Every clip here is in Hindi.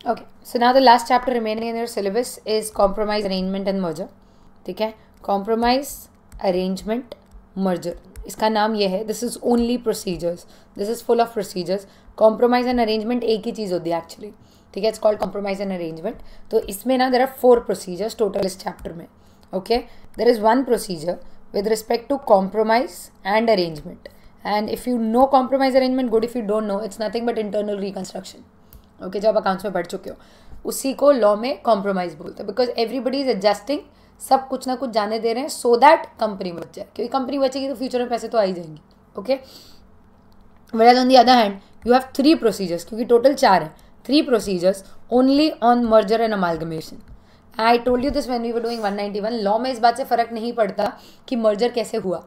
Okay, so now the last chapter remaining in your syllabus is compromise, arrangement and merger. ठीक है, compromise, arrangement, merger. इसका नाम ये है. This is only procedures. This is full of procedures. Compromise and arrangement एक ही चीज़ होती है actually. ठीक है, it's called compromise and arrangement. तो इसमें ना there are 4 procedures total इस chapter में. Okay, there is one procedure with respect to compromise and arrangement. And if you know compromise arrangement, good. If you don't know, it's nothing but internal reconstruction. Okay, जो आप अकाउंट्स में पढ़ चुके हो, उसी को लॉ में कॉम्प्रोमाइज़ बोलते हैं. बिकॉज एवरीबडी इज एडजस्टिंग, सब कुछ ना कुछ जाने दे रहे हैं सो दैट कंपनी बच जाए, क्योंकि कंपनी बचेगी तो फ्यूचर में पैसे तो आ ही जाएंगे. Okay, where on the other hand you have 3 procedures, क्योंकि टोटल 4 है. 3 procedures only on merger and amalgamation. I told you this when we were doing 191. Law में इस बात से फ़र्क नहीं पड़ता कि मर्जर कैसे हुआ,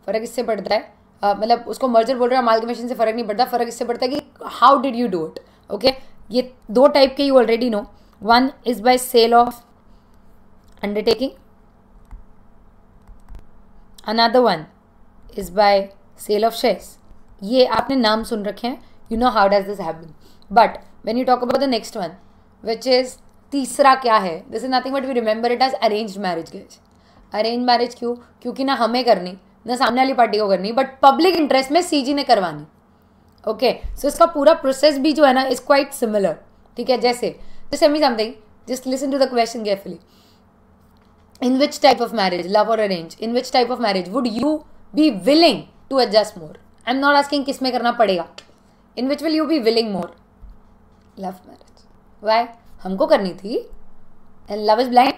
फ़र्क इससे पड़ता है मतलब उसको मर्जर बोल रहे हैं, अमालगमेशन से फ़र्क नहीं पड़ता. फ़र्क इससे पड़ता है कि how did you do it. Okay, ये 2 टाइप के you already know. One is by sale of undertaking, another one is by sale of shares. ये आपने नाम सुन रखे हैं, you know how does this happen. But when you talk about the next one which is तीसरा क्या है, this is nothing but we remember it as arranged marriage. Guys, arrange marriage क्यों? क्योंकि ना हमें करनी ना सामने वाली पार्टी को करनी, बट पब्लिक इंटरेस्ट में सीजी ने करवानी. ओके, सो इसका पूरा प्रोसेस भी जो है ना इज क्वाइट सिमिलर. ठीक है, जैसे just me something, just listen to the question carefully. In which type of marriage, love और arrange, in which type of marriage would you be willing to adjust more? I am not asking किस में करना पड़ेगा. In which will you be willing more? Love marriage. Why? हमको करनी थी एंड लव इज ब्लाइंड.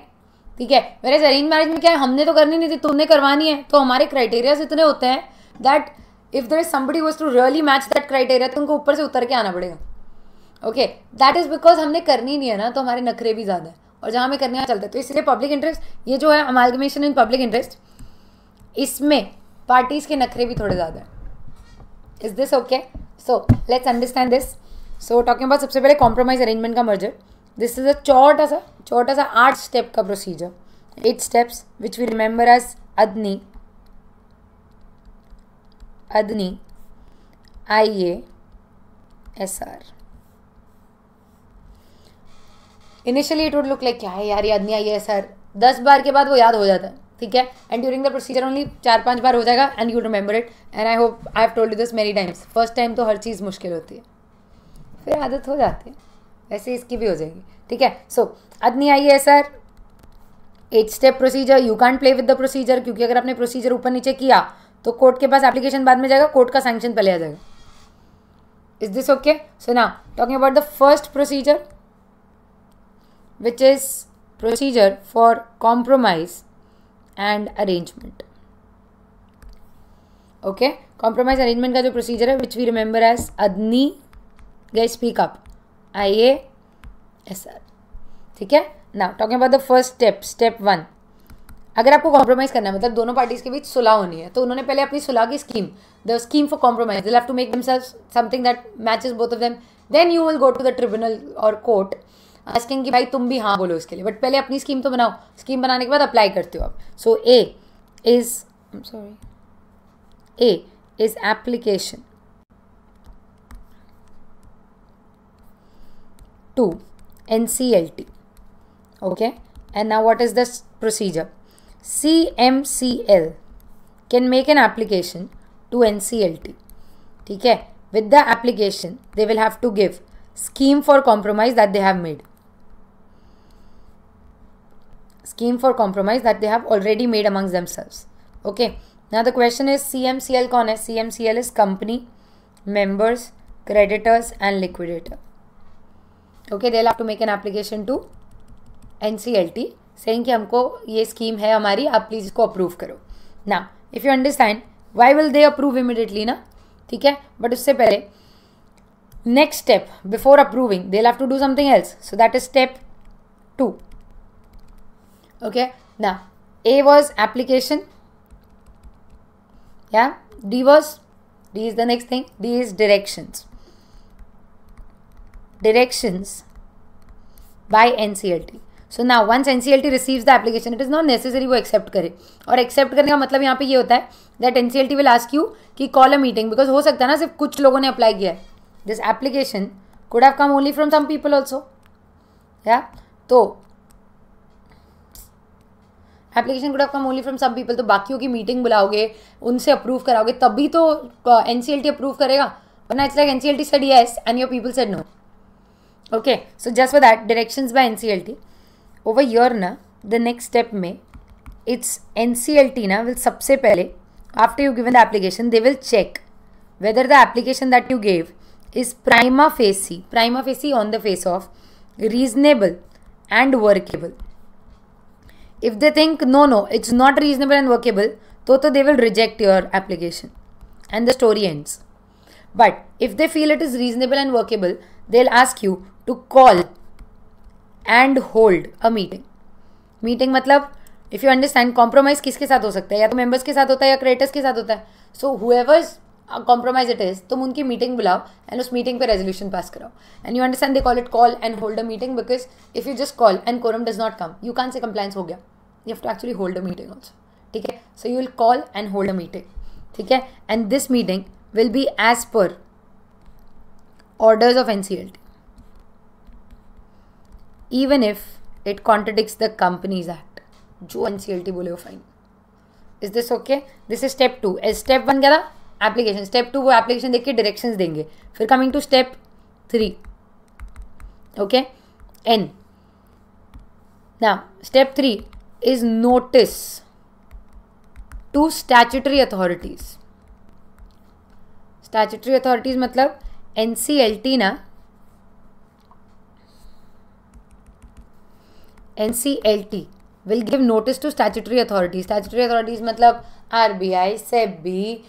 ठीक है, वेयर एज अरेंज मैरिज में क्या है, हमने तो करनी नहीं थी, तुमने करवानी है. तो हमारे क्राइटेरियाज इतने होते हैं that if there is somebody who was to really match that criteria, तो उनको ऊपर से उतर के आना पड़ेगा. ओके, दैट इज बिकॉज हमने करनी नहीं है ना, तो हमारे नखरे भी ज़्यादा है, और जहाँ हमें करने चलता है. तो इसलिए पब्लिक इंटरेस्ट ये जो है अमालगमेशन इन पब्लिक इंटरेस्ट, इसमें पार्टीज के नखरे भी थोड़े ज़्यादा है. Is this okay? So let's understand this. So talking about सबसे पहले कॉम्प्रोमाइज अरेंजमेंट का मर्जर. दिस इज अ छोटा सा 8 स्टेप का procedure, 8 steps which we remember as अदनी, IASR. Initially it would look like क्या है यार ये अदनी IASR, 10 बार के बाद वो याद हो जाता है. ठीक है, and during the procedure only 4-5 बार हो जाएगा and you remember it. And I hope I have told you this many times. First time तो हर चीज़ मुश्किल होती है, फिर आदत हो जाती है, वैसे इसकी भी हो जाएगी. ठीक है, सो अदनी IASR 8 step procedure. You can't play with the procedure, क्योंकि अगर आपने प्रोसीजर ऊपर नीचे किया तो कोर्ट के पास एप्लीकेशन बाद में जाएगा, कोर्ट का सैंक्शन पहले आ जाएगा. Is this okay? So now talking about the first procedure which is procedure for compromise and arrangement. Okay, compromise arrangement का जो प्रोसीजर है विच वी रिमेंबर एज अदनी, गाइस स्पीक अप, IASR. ठीक है, now talking about the first step, step 1. अगर आपको कॉम्प्रोमाइज़ करना है, मतलब दोनों पार्टीज के बीच सुलह होनी है, तो उन्होंने पहले अपनी सुलह की scheme, the scheme for compromise, they have to make themselves something that matches both of them. Then you will go to the tribunal और कोर्ट आस्किंग कि भाई तुम भी हाँ बोलो इसके लिए, बट पहले अपनी स्कीम तो बनाओ. स्कीम बनाने के बाद अप्लाई करते हो आप. So A is application to NCLT. Okay, and now what is the procedure? CMCL can make an application to NCLT. ठीक है, with the application they will have to give scheme for compromise that they have made, scheme for compromise that they have already made amongst themselves. Okay, now the question is CMCL कौन है? CMCL is company, members, creditors and liquidator. Okay, they'll have to make an application to NCLT saying कि हमको ये स्कीम है हमारी, आप प्लीज़ इसको अप्रूव करो. ना if you understand why will they approve immediately ना. ठीक है, बट उससे पहले next step before approving they have to do something else. So that is step 2. Okay, ना A was application, yeah, D is the next thing, D is directions by NCLT. So now once NCLT receives the application, it is not necessary वो एक्सेप्ट करे. और एक्सेप्ट करने का मतलब यहाँ पे ये होता है that NCLT will ask you कि कॉल अ मीटिंग, बिकॉज हो सकता है ना सिर्फ कुछ लोगों ने अप्लाई किया है. This application could have come only from some people also. या तो application could have come only from some people, तो बाकियों की मीटिंग बुलाओगे, उनसे अप्रूव कराओगे, तभी तो NCLT अप्रूव करेगा, वरना it's like NCLT said yes and your people said no. Okay, so just for that, directions by NCLT. Over here ना, the next step में it's NCLT ना will सबसे पहले after you given the application they will check whether the application that you gave is prima facie on the face of reasonable and workable. If they think no it's not reasonable and workable, तो they will reject your application and the story ends. But if they feel it is reasonable and workable, they'll ask you to call and hold a meeting. Meeting मतलब if you understand, compromise किसके साथ हो सकता है, या तो members के साथ होता है या creators के साथ होता है. So whoever's compromise it is, तुम उनकी meeting बुलाओ and उस meeting पे resolution pass कराओ. And you understand they call it call and hold a meeting because if you just call and quorum does not come, you can't say compliance हो गया. You have to actually hold a meeting also. ठीक है? So you will call and hold a meeting. ठीक है? And this meeting will be as per orders of NCLT. Even if it contradicts the Companies Act. जो NCLT बोले वो fine. Is this okay? This is step 2. Step 1 क्या था? Application. Step 2 वो application देख के directions देंगे. फिर coming to step 3. Okay? N. Now, step 3 is notice to statutory authorities. Statutory authorities मतलब NCLT ना, NCLT will give notice to statutory authorities. Statutory authorities मतलब RBI, SEBI,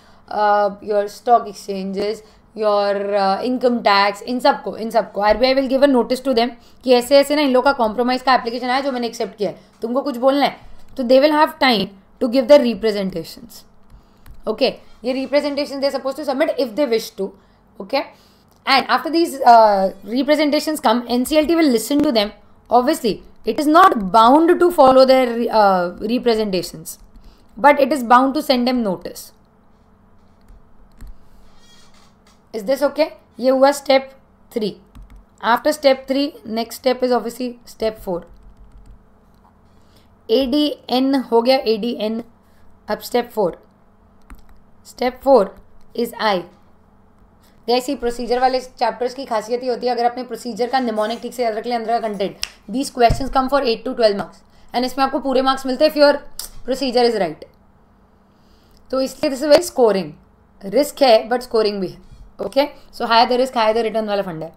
your stock exchanges, your income tax, इन सबको RBI will give a notice to them कि ऐसे ऐसे ना इन लोग का compromise का application आया जो मैंने accept किया है, तुमको कुछ बोलना है, तो they will have time to give their representations. Okay, ये representation they are supposed to submit if they wish to. Okay, and after these representations come, NCLT will listen to them. Obviously, it is not bound to follow their representations, but it is bound to send them notice. Is this okay? ये हुआ step 3. After step 3, next step is obviously step 4. ADN हो गया, ADN. अब step 4. Step 4 is I. जैसी प्रोसीजर वाले चैप्टर्स की खासियत ही होती है, अगर अपने प्रोसीजर का निमोनिक ठीक से याद रख ले, अंदर का content, these questions come for 8 to 12 marks and इसमें आपको पूरे मार्क्स मिलते हैं if your procedure is right. तो इसलिए this is very scoring. Risk है बट स्कोरिंग भी है. Okay, so higher the risk higher the return वाला फंड है.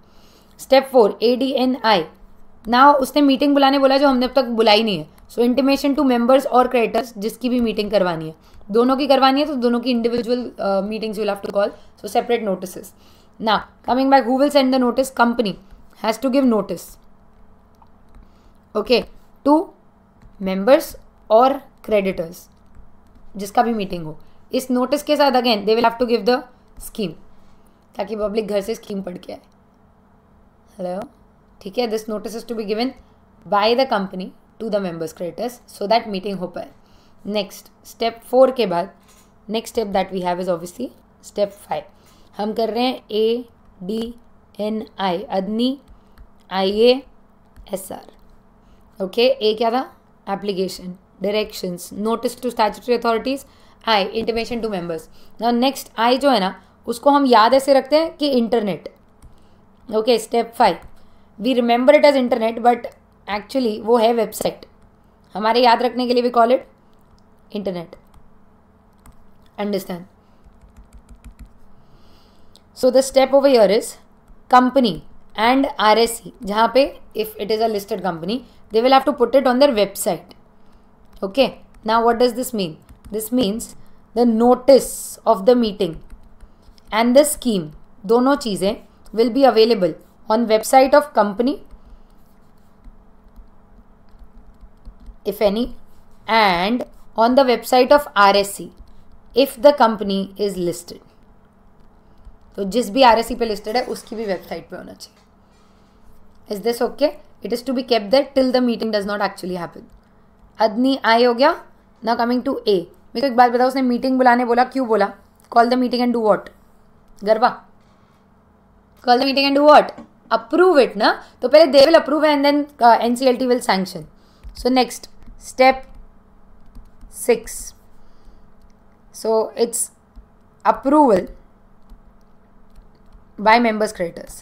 Step 4 ADNI. नाउ उसने मीटिंग बुलाने बोला जो हमने अब तक बुलाई नहीं है. सो इंटीमेशन टू मेंबर्स और क्रिएटर्स जिसकी भी मीटिंग करवानी है, दोनों की करवानी है तो दोनों की individual meetings you will have to call. So separate notices. Now, coming back, who will send the notice? Company has to give notice. Okay, to members or creditors, जिसका भी मीटिंग हो. इस नोटिस के साथ again they will have to give the scheme, ताकि पब्लिक घर से स्कीम पढ़ के आए. हेलो, ठीक है. This notice is to be given by the company to the members creditors so that meeting हो पाए. नेक्स्ट स्टेप 4 के बाद next step that we have is obviously step 5. हम कर रहे हैं ADNI, अदनी IASR. ओके, ए क्या था? Application, directions, notice to statutory authorities, I intimation to members. Now next I जो है ना, उसको हम याद ऐसे रखते हैं कि internet. Okay, step 5 we remember it as internet but actually वो है वेबसाइट. हमारे याद रखने के लिए we call it internet. Understand? So the step over here is company and RSC, जहाँ पे if it is a listed company, they will have to put it on their website. Okay, now what does this mean? This means the notice of the meeting and the scheme, दोनों चीज़ें will be available on website of company, if any, and on the website of RSC if the company is listed. तो जिस भी RSC पे लिस्टेड है उसकी भी वेबसाइट पे होना चाहिए. Is this okay? It is to be kept there till the meeting does not actually happen. अदनी आई हो गया. Now coming to A. मेरे को एक बात बताओ, उसने मीटिंग बुलाने बोला, क्यों बोला? Call the meeting and do what? गरबा, call the meeting and do what? Approve it ना, तो पहले they will approve and then NCLT will sanction. So next step 6. So it's approval by members creditors.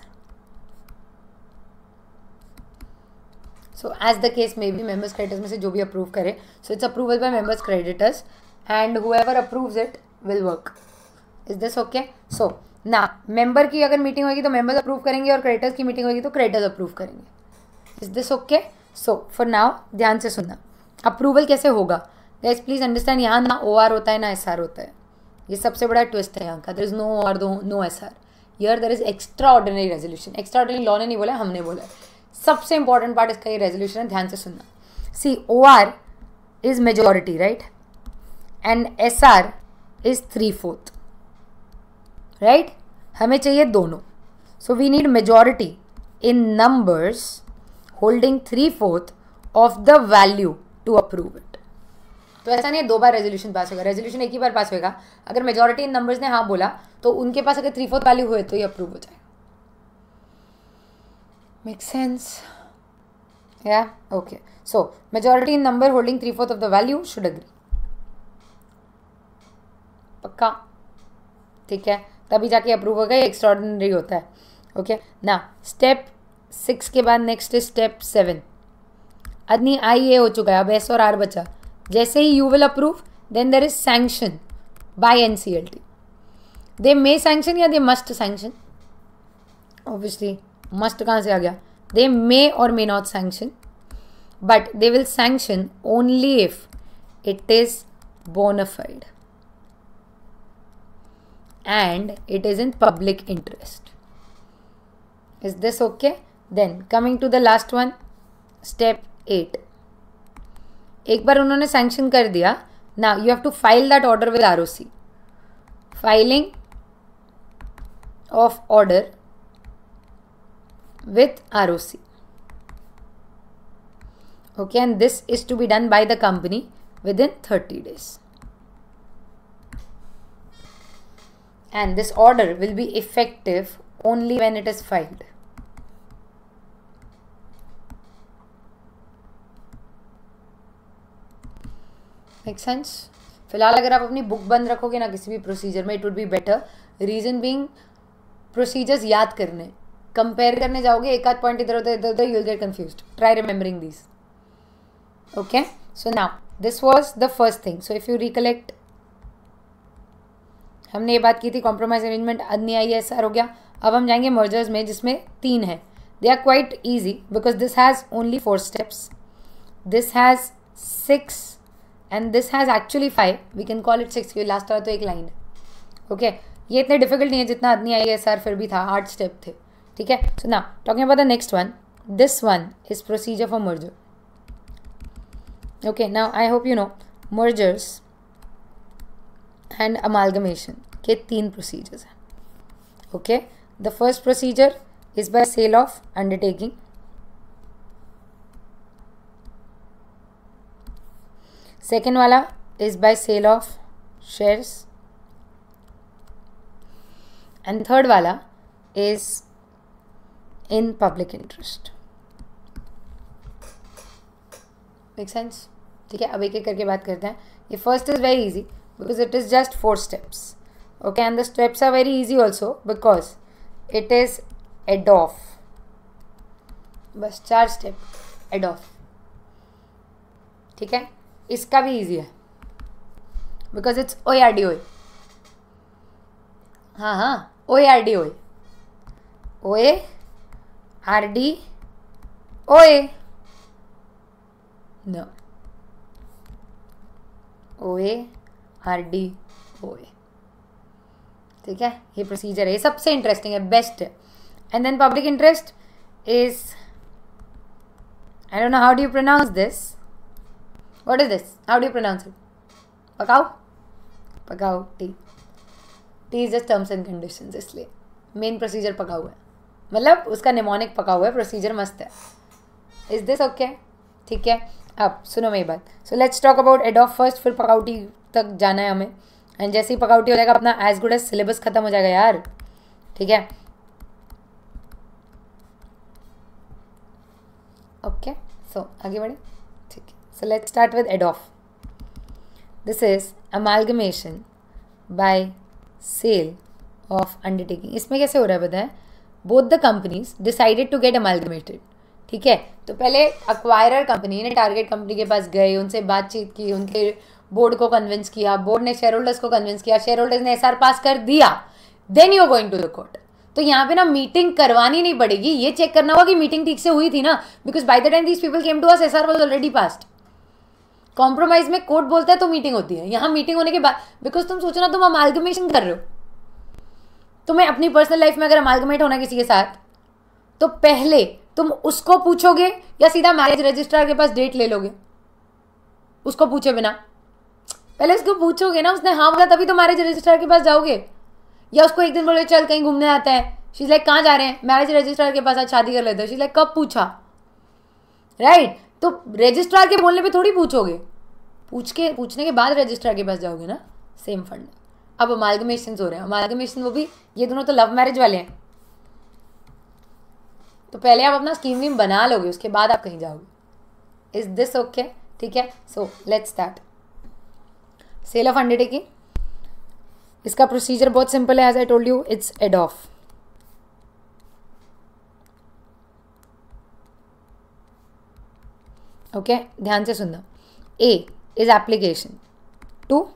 So as the case may be, members creditors में से जो भी approve करे, so it's approval by members creditors and whoever approves it will work. Is this okay? So now member की अगर meeting होगी तो members approve करेंगे और creditors की meeting होगी तो creditors approve करेंगे. Is this okay? So for now ध्यान से सुनना. Approval कैसे होगा? Guys please understand, यहाँ ना OR होता है ना SR होता है. ये सबसे बड़ा ट्विस्ट है यहाँ का. There is no OR, no SR. Here there is extraordinary resolution. Extraordinary law ने नहीं बोला, हमने बोला. सबसे इंपॉर्टेंट पार्ट इसका ये रेजोल्यूशन है, ध्यान से सुनना. See, OR is majority, right? And SR is 3/4, right? हमें चाहिए दोनों. So we need majority in numbers holding 3/4 of the value to approve it. तो ऐसा नहीं है 2 बार रेजोल्यूशन पास होगा. रेजोल्यूशन एक ही बार पास होगा. अगर मेजॉरिटी इन नंबर्स ने हाँ बोला तो उनके पास अगर 3/4 वैल्यू हुए तो ये अप्रूव हो जाएगा. Make sense? या okay. So majority in number holding 3/4 of the value should agree. पक्का? ठीक है, तभी जाके अप्रूव होगा. ये एक्स्ट्राऑर्डिनरी होता है. ओके ना, स्टेप 6 के बाद नेक्स्ट इज स्टेप 7. अदनी आई ए हो चुका है, अब एस और आर बचा. जैसे ही you will approve then there is sanction by NCLT. They may sanction या they must sanction. Obviously must कहाँ से आ गया? दे मे और may not sanction, but they will sanction only if it is bona fide and it is in public interest. Is this okay? Then coming to the last one, step 8. एक बार उन्होंने सैंक्शन कर दिया. Now you have to file that order with ROC. Filing of order with ROC. Okay, and this is to be done by the company within 30 days. And this order will be effective only when it is filed. Make sense? फिलहाल अगर आप अपनी बुक बंद रखोगे ना किसी भी प्रोसीजर में, it would be better. Reason being, procedures याद करने, कंपेयर करने जाओगे एक आध पॉइंट इधर उधर you will get confused. Try remembering these. Okay, so now this was the first thing. So if you recollect, हमने ये बात की थी कॉम्प्रोमाइज अरेंजमेंट, अदनी IASR हो गया. अब हम जाएंगे मर्जर्स में जिसमें 3 है. They are quite easy because this has only 4 steps, this has 6 and this has actually 5. We can call it 6 क्योंकि लास्ट वाला तो एक लाइन है. ओके, ये इतने डिफिकल्ट नहीं है जितना अदनी IASR फिर भी था. 8 स्टेप थे. ठीक है, सो now talking about the next one. This one is procedure for merger. Okay, now I hope you know mergers and amalgamation के 3 procedures हैं. Okay, the first procedure is by sale of undertaking. Second वाला is by sale of shares. And third वाला is in public interest. Make sense? ठीक है, अब एक एक करके बात करते हैं. ये first is very easy because it is just 4 steps. Okay, and the steps are very easy also because it is ADOF. बस 4 स्टेप ADOF. ठीक है, इसका भी easy है because it's OARDOA. हाँ OARDOA. OARDOA. No. OARDOA. ठीक है, ये प्रोसीजर है. ये सबसे इंटरेस्टिंग है, बेस्ट है. And then public interest is, I don't know how do you pronounce this. What is this? How do you pronounce it? पकाओ T is just terms and conditions. इसलिए मेन प्रोसीजर पकाओ है, मतलब उसका निमोनिक पकाओ है. प्रोसीजर मस्त है. Is this okay? ठीक है, अब सुनो मेरी बात. सो लेट्स टॉक अबाउट एडॉफ फर्स्ट, फिर पकाउटी तक जाना है हमें. एंड जैसे ही पकाउटी हो जाएगा अपना एज गुड एज सिलेबस खत्म हो जाएगा यार. ठीक है, ओके, सो आगे बढ़े, ठीक है. सो लेट्स स्टार्ट विद एडॉफ. This is amalgamation by sale of undertaking. इसमें कैसे हो रहा है बताएं. Both the companies decided to get amalgamated. ठीक है, तो पहले अक्वायरर कंपनी ने टारगेट कंपनी के पास गए, उनसे बातचीत की, उनके बोर्ड को कन्विंस किया, बोर्ड ने शेयर होल्डर्स को कन्विंस किया, शेयर होल्डर्स ने एसआर पास कर दिया, then you are going to the court. तो यहाँ पे ना मीटिंग करवानी नहीं पड़ेगी, ये चेक करना होगा कि मीटिंग ठीक से हुई थी ना, because by the time these people came to us SR was already passed. Compromise में कोर्ट बोलता है तो मीटिंग होती है. यहाँ मीटिंग होने के बाद, बिकॉज तुम सोचो ना, तुम अमालगमेशन कर रहे हो, तुम्हें अपनी पर्सनल लाइफ में अगर अमालगमेट होना किसी के साथ, तो पहले तुम उसको पूछोगे या सीधा मैरिज रजिस्ट्रार के पास डेट ले लोगे? उसको पूछे बिना पहले उसको पूछोगे ना, उसने हाँ बोला तभी तो मैरिज रजिस्ट्रार के पास जाओगे. या उसको एक दिन बोले चल कहीं घूमने आता है, शी इज लाइक कहाँ जा रहे हैं, मैरिज रजिस्ट्रार के पास, आज शादी कर लेते हैं. शी इज लाइक कब पूछा, राइट? तो रजिस्ट्रार के बोलने पे थोड़ी पूछोगे, पूछने के बाद रजिस्ट्रार के पास जाओगे ना. Same fund. अब अमालगमेशन हो रहे हैं. अमालगमेशन वो भी, ये दोनों तो लव मैरिज वाले हैं, तो पहले आप अपना स्कीम वीम बना लोगे, उसके बाद आप कहीं जाओगे. Is this okay? ठीक है, so let's start. Sale of undertaking, इसका प्रोसीजर बहुत सिंपल है. As I told you, it's एडॉफ. ओके, ध्यान से सुनना. A is application to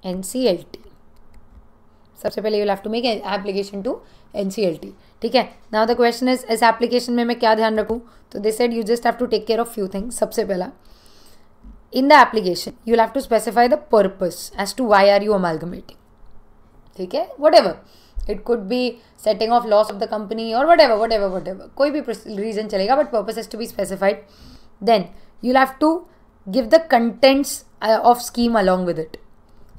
NCLT. सबसे पहले you have to make application to NCLT. ठीक है, नाउ द क्वेश्चन इज, इस एप्लीकेशन में मैं क्या ध्यान रखूँ? तो they said you just have to take care of few things. सबसे पहला, in the application you have to specify the purpose as to why are you amalgamating. ठीक है, whatever it could be, setting off loss of the company और व्हाटएवर, कोई भी रीजन चलेगा, but purpose has to be specified. Then you have to give the contents of scheme along with it.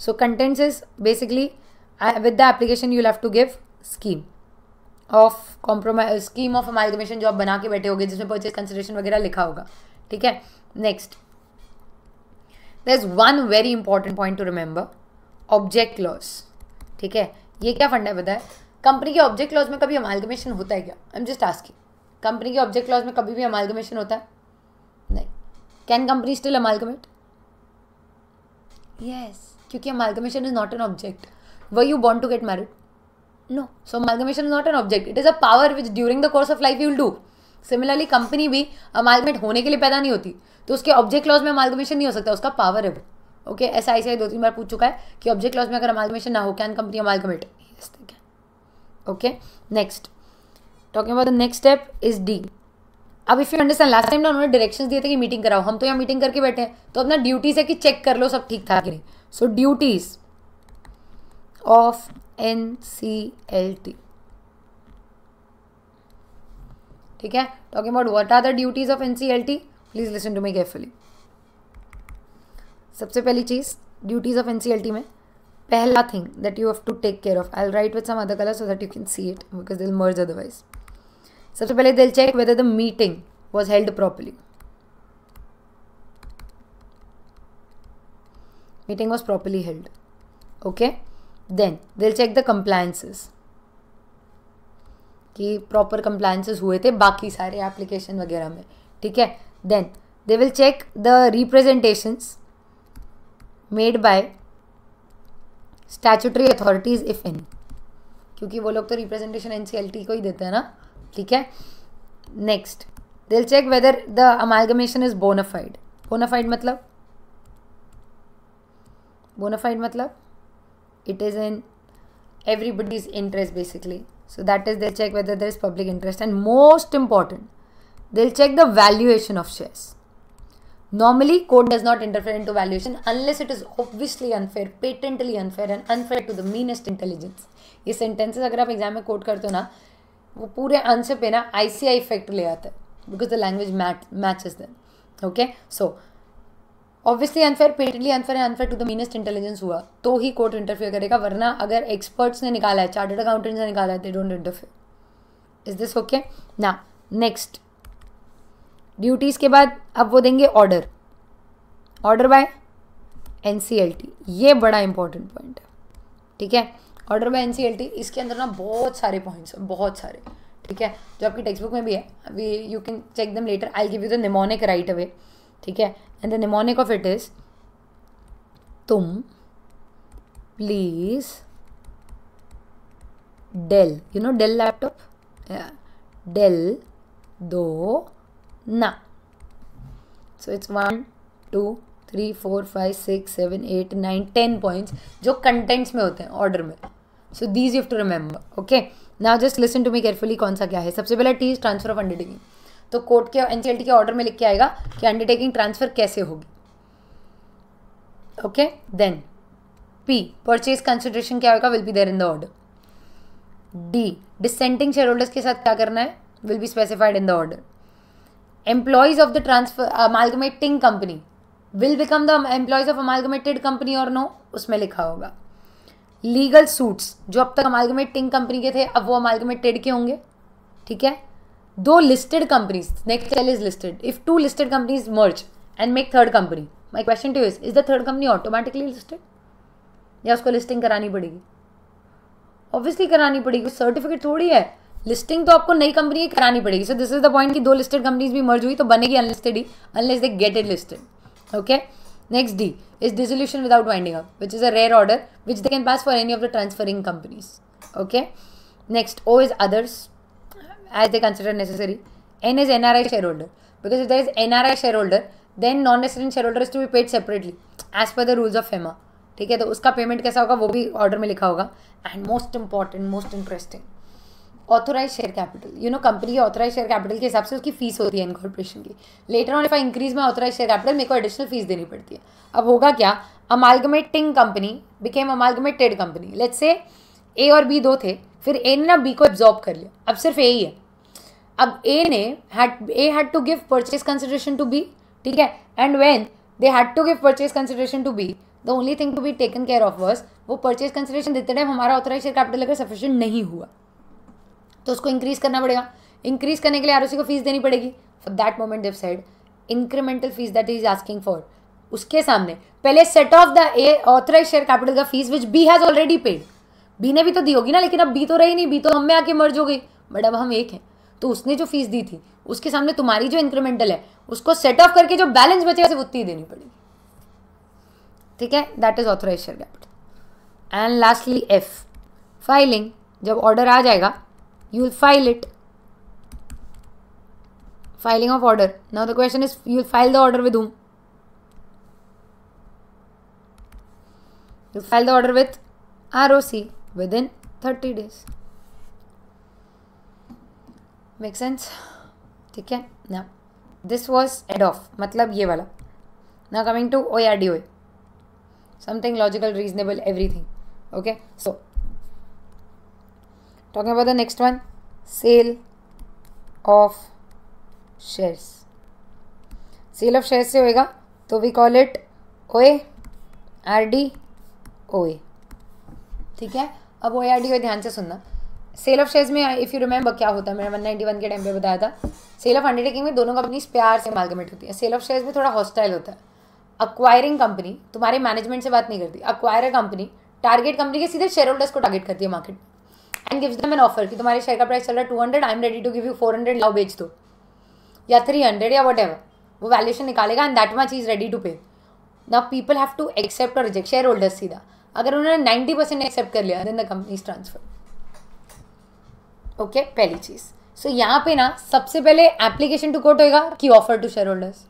So contents is basically with the application you'll have to give scheme of compromise, scheme of amalgamation जो आप बना के बैठे होगे, जिसमें purchase consideration वगैरह लिखा होगा. ठीक है, next there's one very important point to remember, object clause. ठीक है, ये क्या फंडा है बताए? कंपनी के ऑब्जेक्ट क्लॉज में कभी अमालगमेशन होता है क्या? I am just asking. Company के ऑब्जेक्ट क्लॉज में कभी भी अमालगमेशन होता है? नहीं. Can company still amalgamate? Yes, क्योंकि amalgamation is not an object. Were you born to get married? No. So amalgamation is not an object. It is a power which during the course of life you will do. Similarly, company भी amalgamate होने के लिए पैदा नहीं होती, तो उसके ऑब्जेक्ट क्लॉज में amalgamation नहीं हो सकता, उसका पावर है वो. ओके, ऐसा ICAI 2-3 बार पूछ चुका है कि ऑब्जेक्ट क्लॉज में अगर amalgamation ना हो, can company amalgamate? Yes, they can. Okay, next. Talking about the next step is D. अब if you understand, last time ना उन्होंने डायरेक्शंस दिए थे कि मीटिंग कराओ, हम तो यहाँ मीटिंग करके बैठे हैं, तो अपना ड्यूटी है कि चेक कर लो सब ठीक था कि नहीं. So duties of NCLT. ठीक है, talking about what are the duties of NCLT, please listen to me carefully. सबसे पहली चीज duties of NCLT में पहला thing that you have to take care of, I'll write with some other color so that you can see it because they'll merge otherwise. सबसे पहले they'll check whether the meeting was held properly. Meeting was properly held. Okay, then they'll check the compliances, कि proper compliances हुए थे बाकी सारे application वगैरह में. ठीक है, then they will check the representations made by statutory authorities if any, क्योंकि वो लोग तो representation NCLT को ही देते हैं ना. ठीक है, next they'll check whether the amalgamation is bona fide. Bona fide मतलब Bonafide matlab it is in everybody's interest basically. So that is, they'll check whether there is public interest, and most important, they'll check the valuation of shares. Normally court does not interfere into valuation unless it is obviously unfair, patently unfair and unfair to the meanest intelligence. ये sentences अगर आप एग्जाम में कोट करते हो ना, वो पूरे आंसर पे ना ICAI इफेक्ट ले आता है, because the language matches them. Okay, so obviously unfair, patently unfair and unfair to the meanest intelligence हुआ तो ही कोर्ट इंटरफेयर करेगा, वरना अगर एक्सपर्ट्स ने निकाला है, चार्टर्ड अकाउंटेंट्स ने निकाला है, they don't interfere. Is this okay? ना, नेक्स्ट ड्यूटीज के बाद अब वो देंगे ऑर्डर. ऑर्डर बाय NCLT, ये बड़ा इंपॉर्टेंट पॉइंट है. ठीक है, ऑर्डर बाय NCLT, इसके अंदर ना बहुत सारे पॉइंट्स हैं, बहुत सारे. ठीक है, जो आपकी टेक्स्ट बुक में भी है, you can check them later, I give you the mnemonic right away, ठीक है। And the mnemonic of it is तुम please Dell, you know Dell laptop, Dell दो ना। सो इट्स 1 2 3 4 5 6 7 8 9 10 पॉइंट्स जो कंटेंट्स में होते हैं ऑर्डर में। So these you have to remember, okay. Now just listen to me carefully, कौन सा क्या है। सबसे पहला T is transfer of undertaking, तो कोर्ट के एनसीएलटी के ऑर्डर में लिख के आएगा कि अंडरटेकिंग ट्रांसफर कैसे होगी, okay. Then P purchase consideration क्या होगा, will be there in the order. D dissenting share holders के साथ क्या करना है, will be specified in the order. Employees of the transfer amalgamating company will become the employees of amalgamated company और नो, उसमें लिखा होगा। लीगल सूट्स जो अब तक अमालगमेटिंग कंपनी के थे, अब वो अमालगमेटेड के होंगे, ठीक है। दो listed companies, next sale is listed, if 2 listed companies merge and make third company, my question to you is the third company automatically listed या उसको लिस्टिंग करानी पड़ेगी? ऑब्वियसली करानी पड़ेगी, सर्टिफिकेट थोड़ी है, लिस्टिंग तो आपको नई कंपनी की करानी पड़ेगी। सो दिस इज द पॉइंट कि 2 लिस्टेड कंपनीज भी मर्ज हुई तो बनेगी unlisted he, unless they get it listed, okay. Next D is dissolution without winding up, which is a rare order which they can pass for any of the transferring companies, okay. Next O is others as they consider necessary. N is NRI shareholder, because if there is NRI shareholder then non-resident shareholder is to be paid separately as per the rules of FEMA, ठीक है। तो उसका पेमेंट कैसा होगा वो भी ऑर्डर में लिखा होगा। And most important, most interesting, authorise share capital, you know company की ऑथोराइज शेयर कैपिटल के हिसाब से उसकी फीस होती है इनकॉर्पोरेशन की। Later on if I increase my authorise share capital मेरे को एडिशनल फीस देनी पड़ती है। अब होगा क्या, amalgamating company became amalgamated company, let's say A और बी 2 थे, फिर ए ने ना बी को एब्जॉर्ब कर लिया, अब सिर्फ ए ही है। अब A had to give purchase consideration to B, ठीक है। And when they had to give purchase consideration to B, the only thing to be taken care of was वो परचेज कंसिडरेशन देते टाइम हमारा ऑथोराइज शेयर कैपिटल अगर सफिशिएंट नहीं हुआ तो उसको इंक्रीज करना पड़ेगा। इंक्रीज करने के लिए आरओसी को फीस देनी पड़ेगी। For that moment devised incremental fees that is asking for, उसके सामने पहले set off the A authorise share capital का fees which B has already paid. B ने भी तो दी होगी ना, लेकिन अब बी तो रही नहीं, बी तो हम में आके मर्ज हो गई, बट अब हम एक हैं, तो उसने जो फीस दी थी उसके सामने तुम्हारी जो इंक्रीमेंटल है उसको सेट ऑफ करके जो बैलेंस बचेगा उसे उतनी देनी पड़ेगी, ठीक है। That is authorise share capital. And lastly F filing, जब ऑर्डर आ जाएगा you will file it, filing of order. Now the question is, you will file the order with whom? You file the order with ROC within 30 days. Make sense? ठीक है। Now this was head off, मतलब ये वाला। Now coming to ORDOA, something logical, reasonable, everything, okay. So talking about the next one, sale of shares. Sale of shares से होएगा तो we call it OA, RD, OA, ठीक है। अब OA RD OA ध्यान से सुनना। सेल ऑफ शेयर्स में इफ़ यू रिमेंबर क्या होता है, मैंने 191 के टाइम पे बताया था, सेल ऑफ अंडरटेकिंग में दोनों कंपनीज प्यार से अमालगमेट होती है। सेल ऑफ शेयर्स में थोड़ा हॉस्टाइल होता है। अक्वायरिंग कंपनी तुम्हारे मैनेजमेंट से बात नहीं करती, अक्वायरर कंपनी टारगेट कंपनी के सीधे शेयर होल्डर्स को टारगेट करती है market and gives them an offer कि तुम्हारे शेयर का प्राइस चल रहा है 200, I am ready to give you 400, लाओ बेच दो, या 300 या व्हाटएवर, वो वैल्यूएशन निकालेगा and that much is ready to pay. Now people have to accept और रिजेक्ट, शेयर होल्डर्स सीधा। अगर उन्होंने 90% एक्सेप्ट कर लिया then the company is transfer, okay. पहली चीज। सो यहाँ पे ना सबसे पहले एप्लीकेशन टू कोर्ट होएगा कि offer to share holders,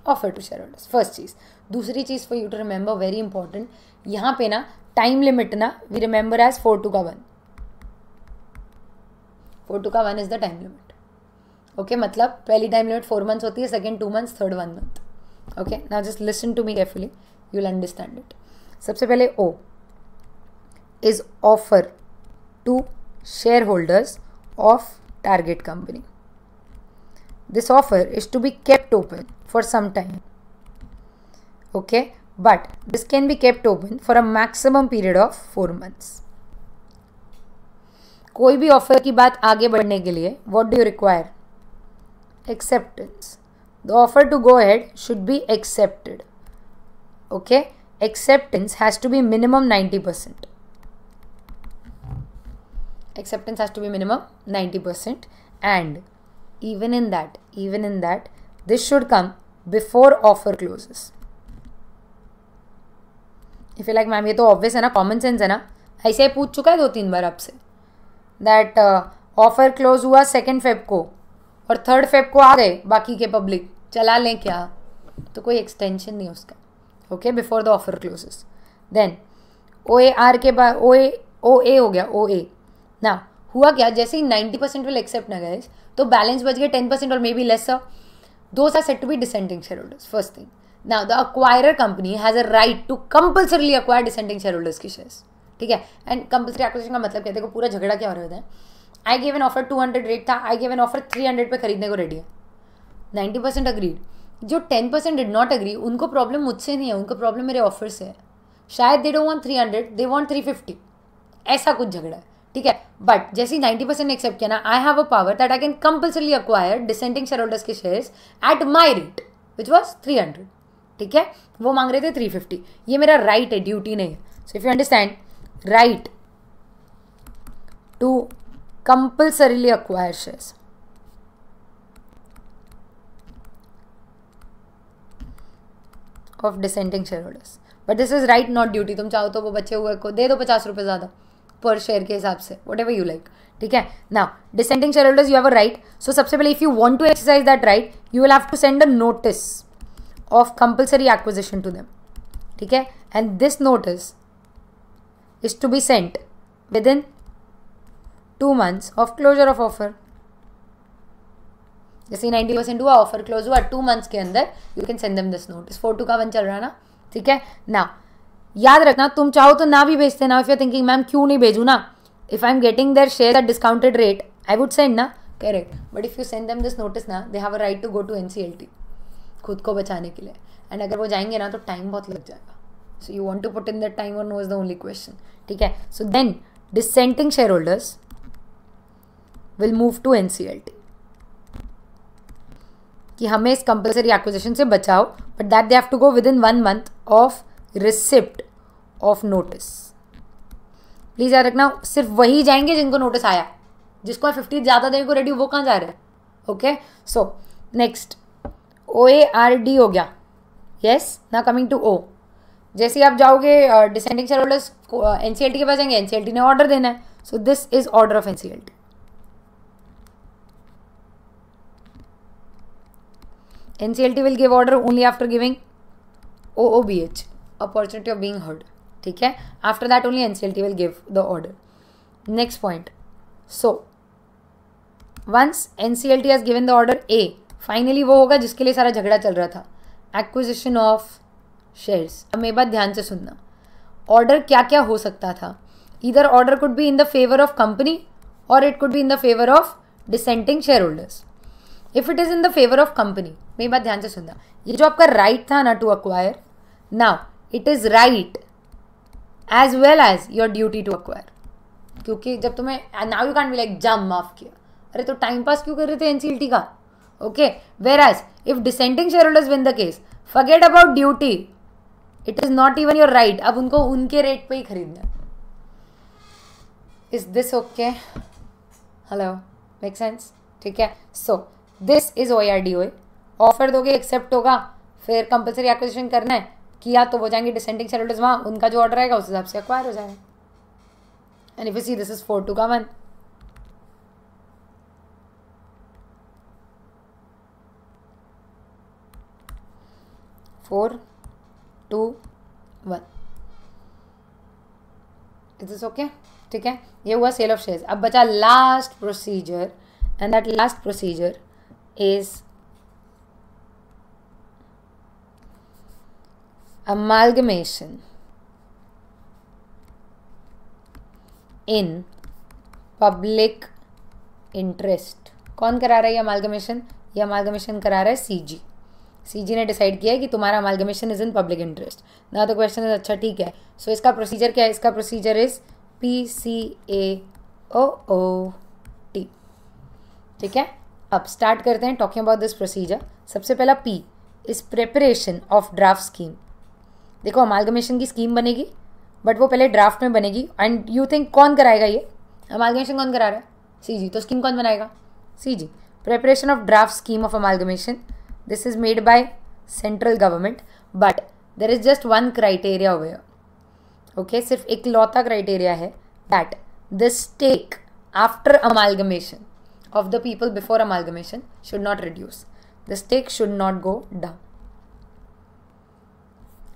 offer to share holders, first चीज। दूसरी चीज for you to remember, very important, यहाँ पे ना टाइम लिमिट ना we remember as 4:1, 4:1 is the time limit, okay. मतलब पहली टाइम लिमिट 4 मंथ्स होती है, second 2 months, third 1 month, okay. Now just listen to me carefully, you will understand it. सबसे पहले O is offer to shareholders of target company. This offer is to be kept open for some time, okay, but this can be kept open for a maximum period of 4 months. कोई भी ऑफर की बात आगे बढ़ने के लिए what do you require? Acceptance. The offer to go ahead should be accepted, okay. Acceptance has to be minimum 90%. acceptance has to be minimum 90%, and even in that this should come before offer closes. If you like ma'am ये तो ऑब्वियस है ना, कॉमन सेंस है ना, ऐसे ही पूछ चुका है 2-3 बार आपसे दैट ऑफर क्लोज हुआ 2 फेब को और 3 फेब को आ गए बाकी के पब्लिक, चला लें क्या, तो कोई एक्सटेंशन नहीं उसका. Okay, before the offer closes. Then OAR के बाद OA हो गया. OA ना हुआ क्या, जैसे ही 90% विल एक्सेप्ट ना गाइस, तो बैलेंस बच गए 10% और may be lesser. Those are set to be descending share holders. First thing, now the acquirer company has a right to compulsorily acquire descending share holders की शेयर्स. ठीक है, एंड कंपल्सरी एक्विजिशन का मतलब क्या है, देखो पूरा झगड़ा क्या हो रहा है. I give an offer 200 rate था, आई गिव एन ऑफर 300 पे खरीदने को रेडी है. 90% अग्रीड. जो 10% डिड नॉट अग्री, उनको प्रॉब्लम मुझसे नहीं है, उनको प्रॉब्लम मेरे ऑफर से है. शायद they don't want 300, they want 350, ऐसा कुछ झगड़ा है. ठीक है, बट जैसे 90% ने एक्सेप्ट किया ना, I have a power that I can compulsory acquire descending share holders के shares at my rate which was 300. ठीक है, वो मांग रहे थे 350. ये मेरा राइट है, ड्यूटी नहीं है. So if you understand, right to compulsorily acquire shares. Of descending share holders, but this is right not duty. तुम चाहो तो वो बचे हुए को दे दो 50 रुपये ज़्यादा पर शेयर के हिसाब से, वट एवर यू लाइक. ठीक है, now dissenting share holders you have a right. So सबसे पहले if you want to exercise that right, you will have to send a notice of compulsory acquisition to them. ठीक है, and this notice is to be sent within 2 months of closure of offer. जैसे 90% हुआ, ऑफर क्लोज हुआ, 2 months के अंदर you can send them this notice. 4(2) का 1 चल रहा है ना. ठीक है, ना याद रखना, तुम चाहो तो ना भी भेजते ना. इफ यू थिंकिंग मैम क्यों नहीं भेजू ना, if I am getting their share at discounted rate I would send ना, correct. But if you send them this notice ना, they have a right to go to NCLT खुद को बचाने के लिए. एंड अगर वो जाएंगे ना तो टाइम बहुत लग जाएगा. So you want to put in that time और no is the only question. ठीक है, so then dissenting share holders will move to NCLT कि हमें इस कंपल्सरी एक्विजिशन से बचाओ, but that they have to go within 1 month of receipt of notice. Please याद रखना, सिर्फ वही जाएंगे जिनको नोटिस आया. जिसको 50 ज़्यादा देने को रेडी, वो कहाँ जा रहे हैं. ओके, सो नेक्स्ट OARD हो गया. यस, ना कमिंग टू O. जैसे ही आप जाओगे डिसेंडिंग शेयर होल्डर्स NCLT के पास जाएंगे, NCLT ने ऑर्डर देना है. So this is order of NCLT. NCLT will give order only after giving OOBH, opportunity of being heard. ठीक है, after that only NCLT will give the order. Next point. So once NCLT has given the order A, finally वो होगा जिसके लिए सारा झगड़ा चल रहा था, acquisition of shares. अब मेरी बात ध्यान से सुनना. ऑर्डर क्या क्या हो सकता था. Either order could be in the favor of company or it could be in the favor of dissenting shareholders. If it is in the favour of company, मेरी बात ध्यान से सुनना, ये जो आपका राइट था ना to acquire, now it is right as well as your duty to acquire. क्योंकि जब तुम्हें now you can be like जम माफ किया, अरे तो टाइम पास क्यों कर रहे थे NCLT का. Okay, where as if dissenting share holders win the case, forget about duty, it is not even your right. अब उनको उनके रेट पे ही खरीदना. Is this okay? Hello, make sense? ठीक है, so this is OARD. Offer दोगे, एक्सेप्ट होगा, फिर कंपल्सरी एक्विजिशन करना है, किया तो वो जाएंगे डिसेंडिंग शेयर होल्डर्स, वहाँ उनका जो ऑर्डर आएगा उस हिसाब से एक्वायर हो जाएगा. And if you see this is 4(2) का 1. Is this okay? ठीक है, ये हुआ सेल ऑफ शेयर्स. अब बचा last procedure, and that last procedure is amalgamation in public interest. कौन करा रहा है ये अमालगमेशन? ये अमालगमेशन करा रहा है CG. CG ने डिसाइड किया है कि तुम्हारा amalgamation is in public interest. ना तो क्वेश्चन इज अच्छा ठीक है, सो इसका प्रोसीजर क्या है? इसका प्रोसीजर इज PCAOOT. ठीक है, अब स्टार्ट करते हैं टॉकिंग अबाउट दिस प्रोसीजर. सबसे पहला P is preparation of draft scheme. देखो अमालगमेशन की स्कीम बनेगी, बट वो पहले ड्राफ्ट में बनेगी. एंड यू थिंक कौन कराएगा ये? अमालगमेशन कौन करा रहा है? सीजी। तो स्कीम कौन बनाएगा? CG. Preparation of draft scheme of amalgamation, this is made by central government, but there is just one criteria over here. Okay, सिर्फ एक लौता क्राइटेरिया है that the stake after amalgamation of the people before amalgamation should not reduce. The stake should not go down.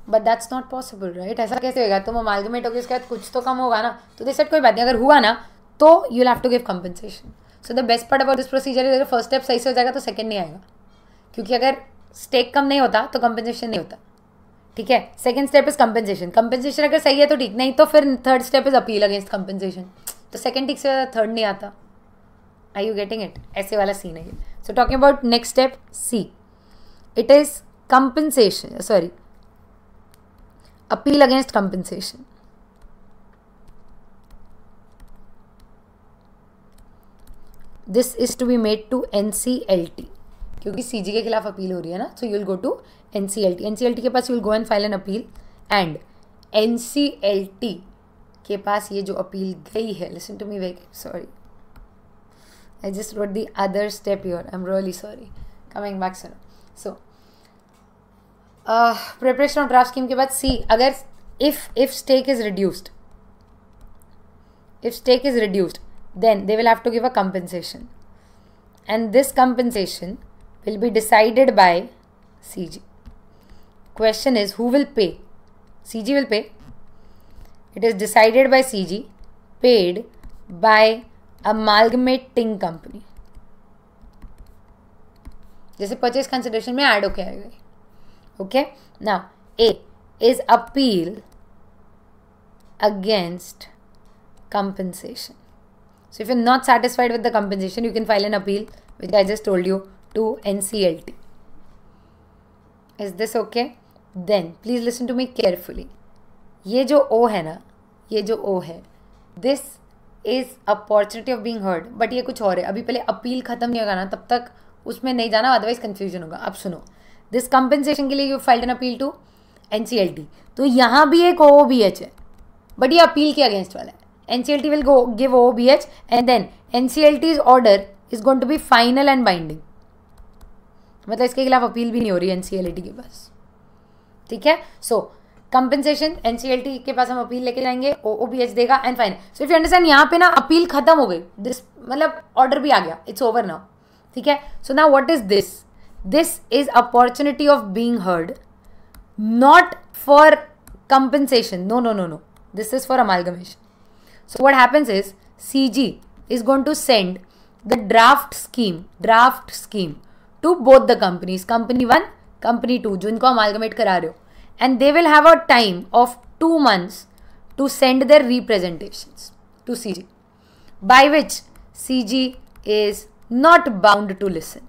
But that's not possible, right? ऐसा कैसे होगा? तुम amalgamate होगे उसके बाद कुछ तो कम होगा ना. तो they said कोई बात नहीं, अगर हुआ ना तो you'll have to give compensation. So the best part about this procedure is अगर first step सही से हो जाएगा तो second नहीं आएगा, क्योंकि अगर stake कम नहीं होता तो compensation नहीं होता. ठीक है. Second step is compensation. Compensation अगर सही है तो ठीक, नहीं तो फिर third step is appeal against compensation. तो second ठीक से third नहीं आता. Are you getting it? ऐसे वाला सीन है ये. So talking about next step C, it is compensation. Sorry, appeal against compensation. This is to be made to NCLT, क्योंकि CG के खिलाफ अपील हो रही है ना. So you will go to NCLT. NCLT के पास you will go and file an appeal, and NCLT के पास ये जो अपील गई है, listen to me very sorry. I just wrote the other step here. I'm really sorry. Coming back, sir. So, preparation of draft scheme के बाद C, अगर if stake is reduced, then they will have to give a compensation, and this compensation will be decided by CG. Question is, who will pay? CG will pay. It is decided by CG, paid by amalgamating company. जैसे परचेज कंसिडरेशन में ऐड होके आएगा. Okay, now A is appeal against compensation. So if you are not satisfied with the compensation, you can file an appeal, which I just told you, to NCLT. Is this okay? Then please listen to me carefully. ये जो O है ना, ये जो O है, this is opportunity of being heard, but ये कुछ और है. अभी पहले अपील खत्म नहीं होगा ना, तब तक उसमें नहीं जाना, अदरवाइज कंफ्यूजन होगा. अब सुनो, दिस कंपनसेशन के लिए you filed an appeal to NCLT. तो यहाँ भी एक OOBH है, बट ये अपील के अगेंस्ट वाला है. NCLT will go give OOBH, and then NCLT's order is going to be final and binding. मतलब इसके खिलाफ अपील भी नहीं हो रही NCLT के पास. ठीक है. सो कंपनसेशन NCLT के पास हम अपील लेके जाएंगे, OOBH देगा and fine. So if you understand, यहाँ पे ना अपील खत्म हो गई, दिस मतलब ऑर्डर भी आ गया, इट्स ओवर नाउ. ठीक है. So now what is this? This is opportunity of being heard, not for compensation. No. This is for amalgamation. So what happens is CG is going to send the draft scheme to both the companies, company 1, company 2, जो इनको amalgamate करा रहे हो, and they will have a time of 2 months to send their representations to CG, by which CG is not bound to listen.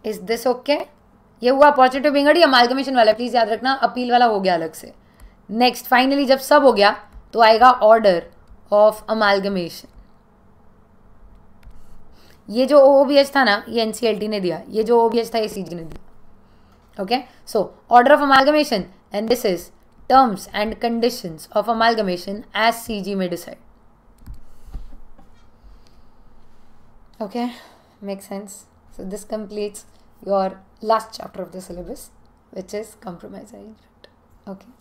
Is this okay? ये हुआ अपॉर्चुनिटी बिंग हर्ड, अमालगमेशन वाला. प्लीज याद रखना, अपील वाला हो गया अलग से. नेक्स्ट फाइनली जब सब हो गया तो आएगा ऑर्डर ऑफ अमालगमेशन. ये जो OOBH था ना, ये NCLT ने दिया. ये जो OOBH था, ये CG ने दिया. Okay. So order of amalgamation, and this is terms and conditions of amalgamation as CG में decide. Okay, make sense? So this completes your last chapter of the syllabus, which is compromise arrangement. Okay.